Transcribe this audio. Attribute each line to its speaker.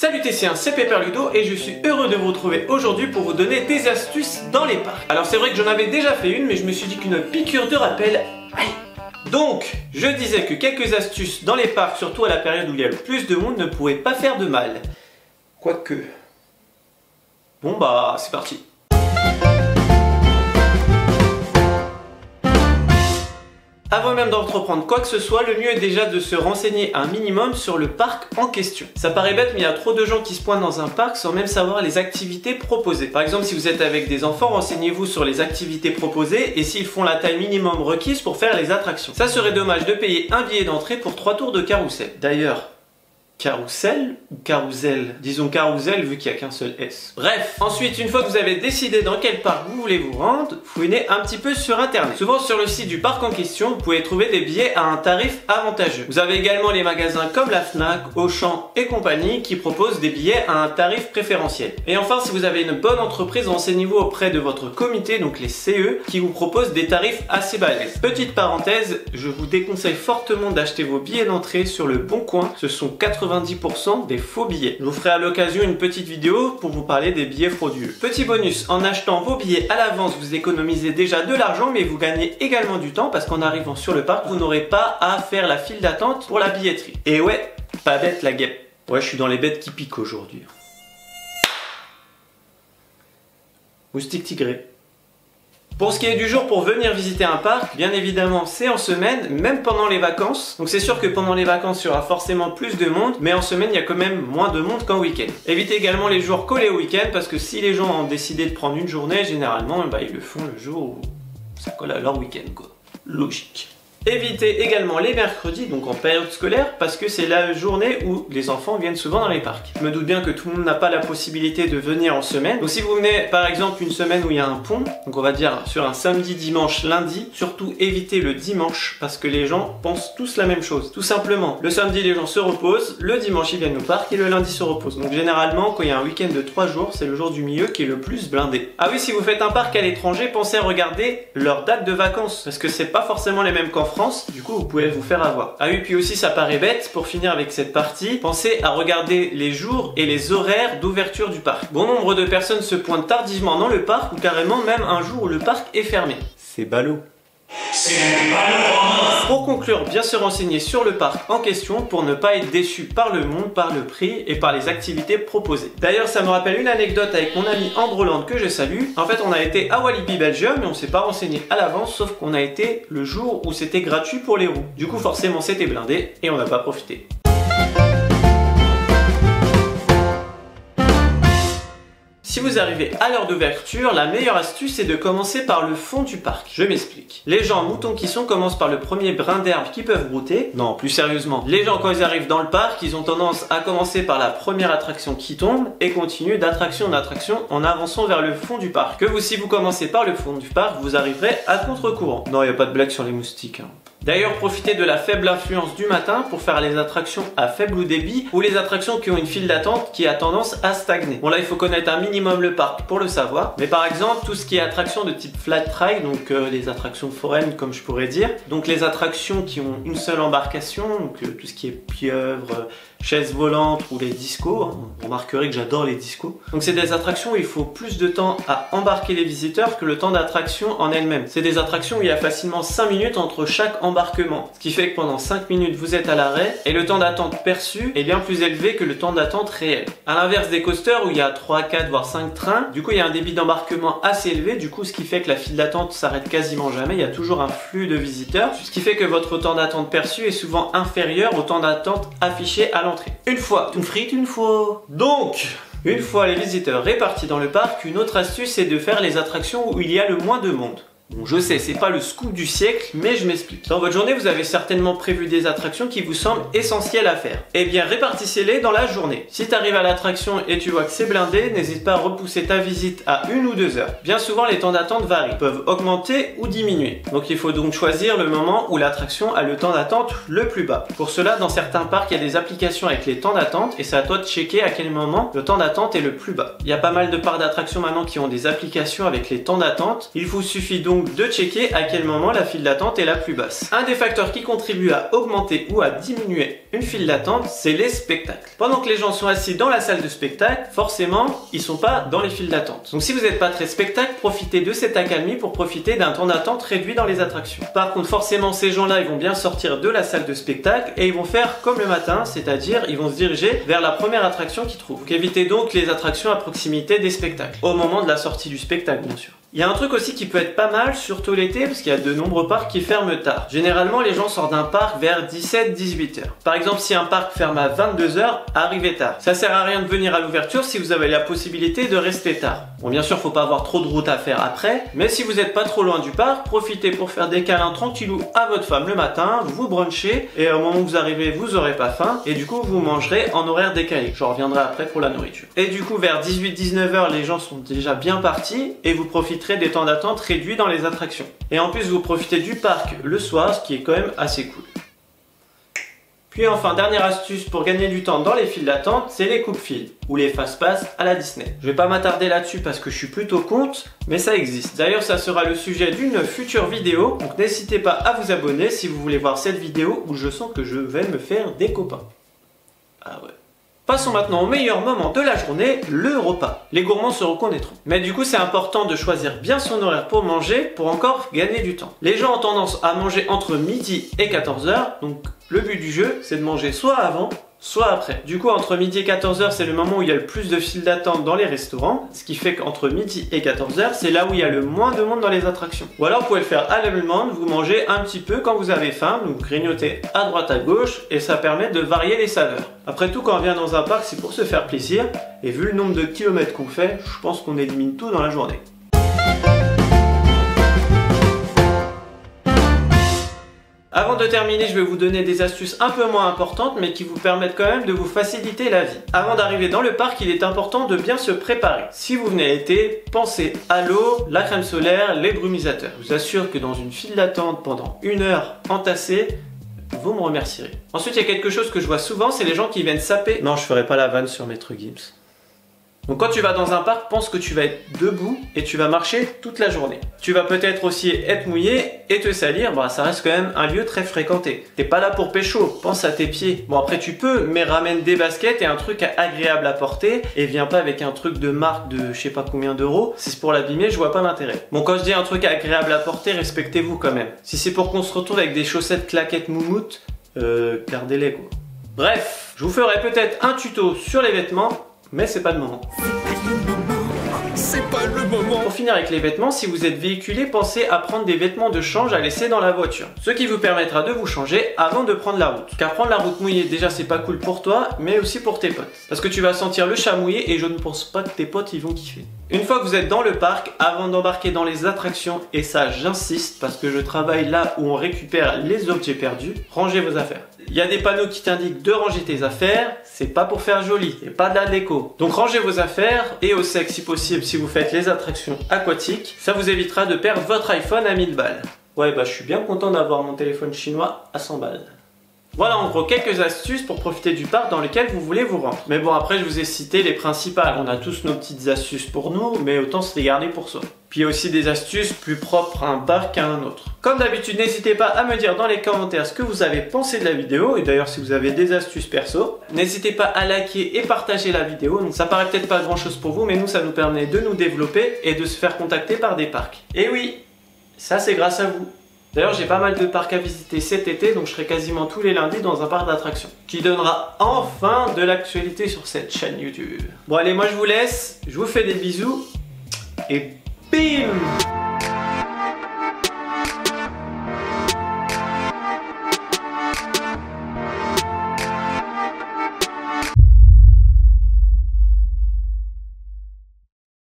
Speaker 1: Salut Tessien, c'est Pepper Ludo et je suis heureux de vous retrouver aujourd'hui pour vous donner des astuces dans les parcs. Alors c'est vrai que j'en avais déjà fait une, mais je me suis dit qu'une piqûre de rappel... Aïe. Donc, je disais que quelques astuces dans les parcs, surtout à la période où il y a le plus de monde, ne pourraient pas faire de mal. Quoique... Bon bah, c'est parti. Avant même d'entreprendre quoi que ce soit, le mieux est déjà de se renseigner un minimum sur le parc en question. Ça paraît bête, mais il y a trop de gens qui se pointent dans un parc sans même savoir les activités proposées. Par exemple, si vous êtes avec des enfants, renseignez-vous sur les activités proposées et s'ils font la taille minimum requise pour faire les attractions. Ça serait dommage de payer un billet d'entrée pour 3 tours de carrousel. D'ailleurs, carrousel ou carousel? Disons carousel vu qu'il n'y a qu'un seul S. Bref, ensuite une fois que vous avez décidé dans quel parc vous voulez vous rendre, fouinez un petit peu sur internet. Souvent sur le site du parc en question, vous pouvez trouver des billets à un tarif avantageux. Vous avez également les magasins comme la Fnac, Auchan et compagnie qui proposent des billets à un tarif préférentiel. Et enfin, si vous avez une bonne entreprise, renseignez-vous auprès de votre comité, donc les CE, qui vous proposent des tarifs assez balèzes. Petite parenthèse, je vous déconseille fortement d'acheter vos billets d'entrée sur le Bon Coin, ce sont 90% des faux billets. Je vous ferai à l'occasion une petite vidéo pour vous parler des billets frauduleux. Petit bonus, en achetant vos billets à l'avance, vous économisez déjà de l'argent, mais vous gagnez également du temps parce qu'en arrivant sur le parc, vous n'aurez pas à faire la file d'attente pour la billetterie. Et ouais, pas bête la guêpe. Ouais, je suis dans les bêtes qui piquent aujourd'hui. Moustique tigré. Pour ce qui est du jour pour venir visiter un parc, bien évidemment c'est en semaine, même pendant les vacances. Donc c'est sûr que pendant les vacances il y aura forcément plus de monde, mais en semaine il y a quand même moins de monde qu'en week-end. Évitez également les jours collés au week-end parce que si les gens ont décidé de prendre une journée, généralement ils le font le jour où ça colle à leur week-end quoi. Logique. Évitez également les mercredis, donc en période scolaire, parce que c'est la journée où les enfants viennent souvent dans les parcs. Je me doute bien que tout le monde n'a pas la possibilité de venir en semaine. Donc si vous venez par exemple une semaine où il y a un pont, donc on va dire sur un samedi, dimanche, lundi, surtout évitez le dimanche, parce que les gens pensent tous la même chose. Tout simplement, le samedi les gens se reposent, le dimanche ils viennent au parc et le lundi se reposent. Donc généralement quand il y a un week-end de 3 jours, c'est le jour du milieu qui est le plus blindé. Ah oui, si vous faites un parc à l'étranger, pensez à regarder leur date de vacances, parce que c'est pas forcément les mêmes qu'en France, du coup vous pouvez vous faire avoir. Ah oui, puis aussi ça paraît bête, pour finir avec cette partie, pensez à regarder les jours et les horaires d'ouverture du parc. Bon nombre de personnes se pointent tardivement dans le parc ou carrément même un jour où le parc est fermé. C'est ballot. Pour conclure, bien se renseigner sur le parc en question pour ne pas être déçu par le monde, par le prix et par les activités proposées. D'ailleurs, ça me rappelle une anecdote avec mon ami Androland que je salue. En fait, on a été à Walibi Belgium et on s'est pas renseigné à l'avance, sauf qu'on a été le jour où c'était gratuit pour les roues. Du coup, forcément, c'était blindé et on n'a pas profité. Si vous arrivez à l'heure d'ouverture, la meilleure astuce est de commencer par le fond du parc. Je m'explique. Les gens moutons qui sont commencent par le premier brin d'herbe qu'ils peuvent brouter. Non, plus sérieusement. Les gens quand ils arrivent dans le parc, ils ont tendance à commencer par la première attraction qui tombe et continuent d'attraction en attraction en avançant vers le fond du parc. Si vous commencez par le fond du parc, vous arriverez à contre-courant. Non, il n'y a pas de blague sur les moustiques. D'ailleurs, profitez de la faible influence du matin pour faire les attractions à faible débit ou les attractions qui ont une file d'attente qui a tendance à stagner. Bon là, il faut connaître un minimum le parc pour le savoir. Mais par exemple, tout ce qui est attractions de type flat ride, donc les attractions foraines comme je pourrais dire, donc les attractions qui ont une seule embarcation, donc tout ce qui est pieuvre, chaises volantes ou les discos, hein. Vous remarquerez que j'adore les discos. Donc c'est des attractions où il faut plus de temps à embarquer les visiteurs que le temps d'attraction en elle-même. C'est des attractions où il y a facilement 5 minutes entre chaque embarquement. Ce qui fait que pendant 5 minutes vous êtes à l'arrêt et le temps d'attente perçu est bien plus élevé que le temps d'attente réel. À l'inverse des coasters où il y a 3, 4 voire 5 trains, du coup il y a un débit d'embarquement assez élevé, du coup ce qui fait que la file d'attente s'arrête quasiment jamais, il y a toujours un flux de visiteurs, ce qui fait que votre temps d'attente perçu est souvent inférieur au temps d'attente affiché à l'entrée. Une fois, une frite une fois. Donc, une fois les visiteurs répartis dans le parc, une autre astuce est de faire les attractions où il y a le moins de monde. Bon, je sais, c'est pas le scoop du siècle, mais je m'explique. Dans votre journée, vous avez certainement prévu des attractions qui vous semblent essentielles à faire. Eh bien, répartissez-les dans la journée. Si tu arrives à l'attraction et tu vois que c'est blindé, n'hésite pas à repousser ta visite à 1 ou 2 heures. Bien souvent, les temps d'attente varient, peuvent augmenter ou diminuer. Donc, il faut donc choisir le moment où l'attraction a le temps d'attente le plus bas. Pour cela, dans certains parcs, il y a des applications avec les temps d'attente et c'est à toi de checker à quel moment le temps d'attente est le plus bas. Il y a pas mal de parcs d'attractions maintenant qui ont des applications avec les temps d'attente. Il vous suffit donc donc de checker à quel moment la file d'attente est la plus basse. Un des facteurs qui contribue à augmenter ou à diminuer une file d'attente, c'est les spectacles. Pendant que les gens sont assis dans la salle de spectacle, forcément, ils sont pas dans les files d'attente. Donc si vous n'êtes pas très spectacle, profitez de cette accalmie pour profiter d'un temps d'attente réduit dans les attractions. Par contre, forcément, ces gens-là, ils vont bien sortir de la salle de spectacle et ils vont faire comme le matin, c'est-à-dire ils vont se diriger vers la première attraction qu'ils trouvent. Donc évitez donc les attractions à proximité des spectacles, au moment de la sortie du spectacle bien sûr. Il y a un truc aussi qui peut être pas mal, surtout l'été, parce qu'il y a de nombreux parcs qui ferment tard. Généralement, les gens sortent d'un parc vers 17-18 h. Par exemple, si un parc ferme à 22 h, arrivez tard. Ça sert à rien de venir à l'ouverture si vous avez la possibilité de rester tard. Bon, bien sûr, faut pas avoir trop de route à faire après, mais si vous n'êtes pas trop loin du parc, profitez pour faire des câlins tranquillou à votre femme le matin, vous brunchez, et au moment où vous arrivez, vous aurez pas faim, et du coup, vous mangerez en horaire décalé. Je reviendrai après pour la nourriture. Et du coup, vers 18-19 h, les gens sont déjà bien partis, et vous profiterez des temps d'attente réduits dans les attractions. Et en plus, vous profitez du parc le soir, ce qui est quand même assez cool. Puis enfin, dernière astuce pour gagner du temps dans les files d'attente, c'est les coupe-files, ou les fast-pass à la Disney. Je vais pas m'attarder là-dessus parce que je suis plutôt contre, mais ça existe. D'ailleurs, ça sera le sujet d'une future vidéo, donc n'hésitez pas à vous abonner si vous voulez voir cette vidéo où je sens que je vais me faire des copains. Ah ouais. Passons maintenant au meilleur moment de la journée, le repas. Les gourmands se reconnaîtront. Mais du coup, c'est important de choisir bien son horaire pour manger pour encore gagner du temps. Les gens ont tendance à manger entre midi et 14 h, donc le but du jeu, c'est de manger soit avant, soit après. Du coup, entre midi et 14 h, c'est le moment où il y a le plus de files d'attente dans les restaurants, ce qui fait qu'entre midi et 14 h, c'est là où il y a le moins de monde dans les attractions. Ou alors, vous pouvez le faire à la demande, vous mangez un petit peu quand vous avez faim, donc grignotez à droite à gauche, et ça permet de varier les saveurs. Après tout, quand on vient dans un parc, c'est pour se faire plaisir, et vu le nombre de kilomètres qu'on fait, je pense qu'on élimine tout dans la journée. Avant de terminer, je vais vous donner des astuces un peu moins importantes, mais qui vous permettent quand même de vous faciliter la vie. Avant d'arriver dans le parc, il est important de bien se préparer. Si vous venez l'été, pensez à l'eau, la crème solaire, les brumisateurs. Je vous assure que dans une file d'attente pendant 1 heure entassée, vous me remercierez. Ensuite, il y a quelque chose que je vois souvent, c'est les gens qui viennent saper. Non, je ferai pas la vanne sur Maître Gims. Donc quand tu vas dans un parc, pense que tu vas être debout et tu vas marcher toute la journée. Tu vas peut-être aussi être mouillé et te salir, bah ça reste quand même un lieu très fréquenté. T'es pas là pour pécho, pense à tes pieds. Bon après tu peux, mais ramène des baskets et un truc agréable à porter et viens pas avec un truc de marque de je sais pas combien d'euros. Si c'est pour l'abîmer, je vois pas l'intérêt. Bon quand je dis un truc agréable à porter, respectez-vous quand même. Si c'est pour qu'on se retrouve avec des chaussettes claquettes moumoutes, gardez-les quoi. Bref, je vous ferai peut-être un tuto sur les vêtements, mais c'est pas le moment.
Speaker 2: C'est pas le moment.
Speaker 1: Pour finir avec les vêtements, si vous êtes véhiculé, pensez à prendre des vêtements de change à laisser dans la voiture. Ce qui vous permettra de vous changer avant de prendre la route. Car prendre la route mouillée, déjà c'est pas cool pour toi, mais aussi pour tes potes. Parce que tu vas sentir le chat mouillé et je ne pense pas que tes potes ils vont kiffer. Une fois que vous êtes dans le parc, avant d'embarquer dans les attractions, et ça j'insiste parce que je travaille là où on récupère les objets perdus, rangez vos affaires. Il y a des panneaux qui t'indiquent de ranger tes affaires, c'est pas pour faire joli, c'est pas de la déco. Donc rangez vos affaires et au sec si possible si vous faites les attractions aquatiques, ça vous évitera de perdre votre iPhone à 1000 balles. Ouais bah je suis bien content d'avoir mon téléphone chinois à 100 balles. Voilà en gros quelques astuces pour profiter du parc dans lequel vous voulez vous rendre. Mais bon après je vous ai cité les principales, on a tous nos petites astuces pour nous, mais autant se les garder pour soi. Puis il y a aussi des astuces plus propres à un parc qu'à un autre. Comme d'habitude n'hésitez pas à me dire dans les commentaires ce que vous avez pensé de la vidéo, et d'ailleurs si vous avez des astuces perso. N'hésitez pas à liker et partager la vidéo, donc ça paraît peut-être pas grand chose pour vous, mais nous ça nous permet de nous développer et de se faire contacter par des parcs. Et oui, ça c'est grâce à vous. D'ailleurs, j'ai pas mal de parcs à visiter cet été, donc je serai quasiment tous les lundis dans un parc d'attractions, qui donnera enfin de l'actualité sur cette chaîne YouTube. Bon allez, moi je vous laisse, je vous fais des bisous, et bim!